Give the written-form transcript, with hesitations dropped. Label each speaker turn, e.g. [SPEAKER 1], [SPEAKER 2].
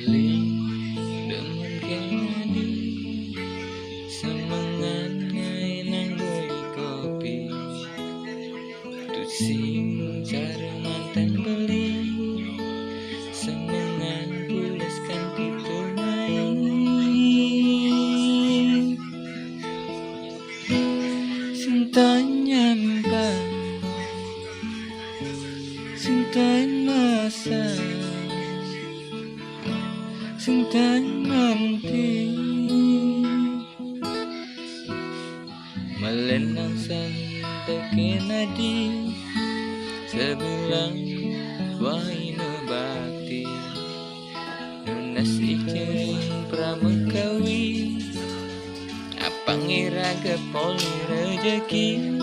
[SPEAKER 1] Demen kadi semangat ngai nang beli kopi tusing cara mantan beli semangat pulaskan tipu ngai sintanya mbak sintain masa sintain nanti melenang sampai nadi sebelang waina bakti nunas icering pramekawi apa ngira gepol rezeki